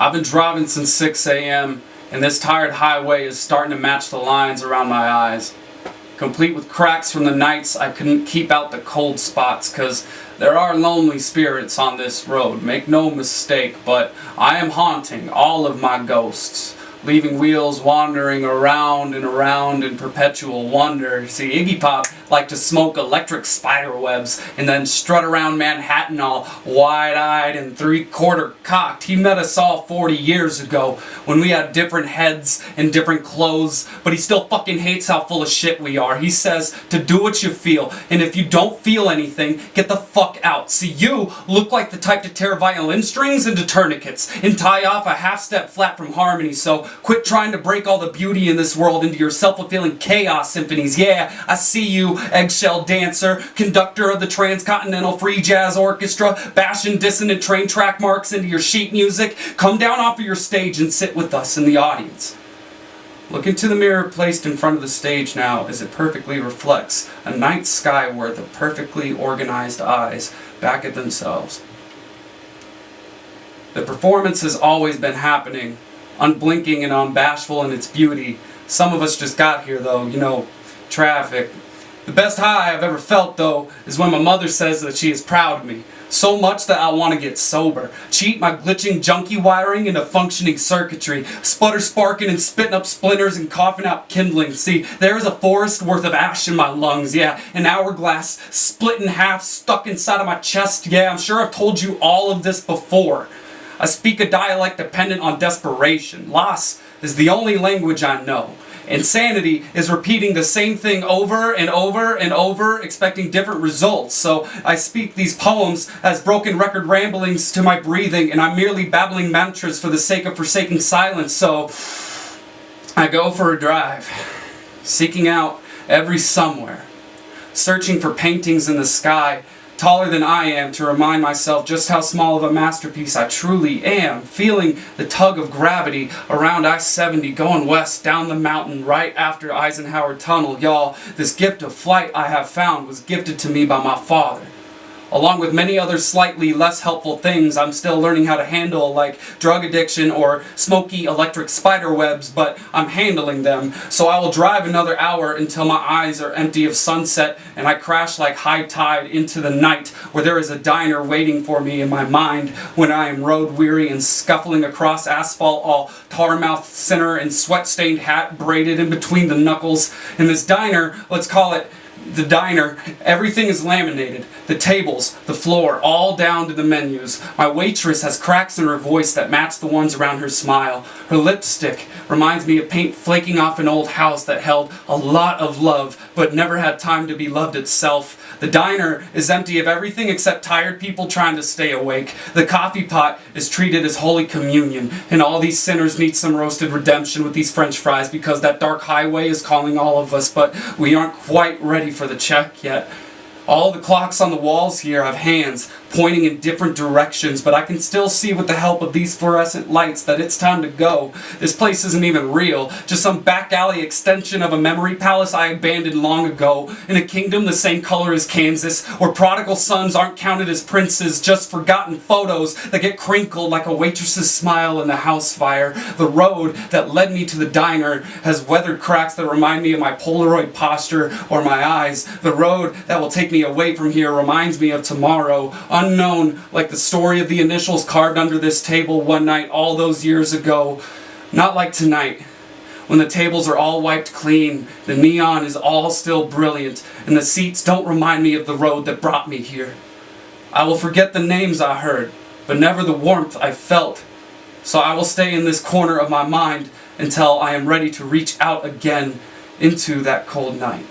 I've been driving since 6 a.m. and this tired highway is starting to match the lines around my eyes. Complete with cracks from the nights I couldn't keep out the cold spots, cause there are lonely spirits on this road, make no mistake, but I am haunting all of my ghosts, leaving wheels wandering around and around in perpetual wonder. See, Iggy Pop liked to smoke electric spider webs and then strut around Manhattan all wide-eyed and three-quarter cocked. He met us all 40 years ago when we had different heads and different clothes, but he still fucking hates how full of shit we are. He says to do what you feel, and if you don't feel anything, get the fuck out. See, you look like the type to tear violin strings into tourniquets and tie off a half-step flat from harmony, so quit trying to break all the beauty in this world into your self-fulfilling chaos symphonies. Yeah, I see you, eggshell dancer, conductor of the Transcontinental Free Jazz Orchestra, bashing dissonant train track marks into your sheet music. Come down off of your stage and sit with us in the audience. Look into the mirror placed in front of the stage now as it perfectly reflects a night sky worth of perfectly organized eyes back at themselves. The performance has always been happening, unblinking and unbashful in its beauty. Some of us just got here though, you know, traffic. The best high I've ever felt though is when my mother says that she is proud of me. So much that I want to get sober. Cheat my glitching junkie wiring into functioning circuitry. Sputter sparking and spitting up splinters and coughing out kindling. See, there is a forest worth of ash in my lungs. Yeah, an hourglass split in half stuck inside of my chest. Yeah, I'm sure I've told you all of this before. I speak a dialect dependent on desperation. Loss is the only language I know. Insanity is repeating the same thing over and over and over, expecting different results. So I speak these poems as broken record ramblings to my breathing, and I'm merely babbling mantras for the sake of forsaking silence. So I go for a drive, seeking out every somewhere, searching for paintings in the sky taller than I am to remind myself just how small of a masterpiece I truly am, feeling the tug of gravity around I-70 going west down the mountain right after Eisenhower Tunnel. Y'all, this gift of flight I have found was gifted to me by my father. Along with many other slightly less helpful things I'm still learning how to handle, like drug addiction or smoky electric spider webs, but I'm handling them. So I will drive another hour until my eyes are empty of sunset and I crash like high tide into the night where there is a diner waiting for me in my mind when I am road weary and scuffling across asphalt, all tar-mouthed sinner and sweat-stained hat braided in between the knuckles. In this diner, let's call it the diner, everything is laminated. The tables, the floor, all down to the menus. My waitress has cracks in her voice that match the ones around her smile. Her lipstick reminds me of paint flaking off an old house that held a lot of love, but never had time to be loved itself. The diner is empty of everything except tired people trying to stay awake. The coffee pot is treated as Holy Communion, and all these sinners need some roasted redemption with these French fries because that dark highway is calling all of us, but we aren't quite ready for the check yet. All the clocks on the walls here have hands pointing in different directions, but I can still see with the help of these fluorescent lights that it's time to go. This place isn't even real, just some back alley extension of a memory palace I abandoned long ago, in a kingdom the same color as Kansas, where prodigal sons aren't counted as princes, just forgotten photos that get crinkled like a waitress's smile in the house fire. The road that led me to the diner has weathered cracks that remind me of my Polaroid posture or my eyes. The road that will take me away from here reminds me of tomorrow, unknown, like the story of the initials carved under this table one night all those years ago. Not like tonight, when the tables are all wiped clean, the neon is all still brilliant, and the seats don't remind me of the road that brought me here. I will forget the names I heard, but never the warmth I felt. So I will stay in this corner of my mind until I am ready to reach out again into that cold night.